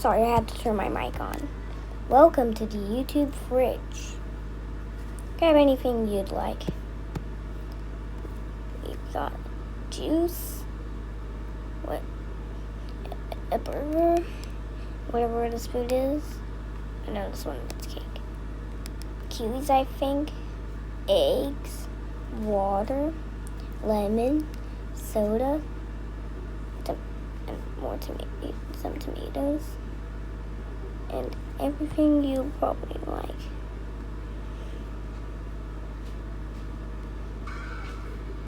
Sorry, I had to turn my mic on. Welcome to the YouTube fridge. Grab anything you'd like. We've got juice, a burger, whatever this food is. I know this one is cake. Kiwis, I think. Eggs, water, lemon, soda, and some tomatoes, and everything you probably like.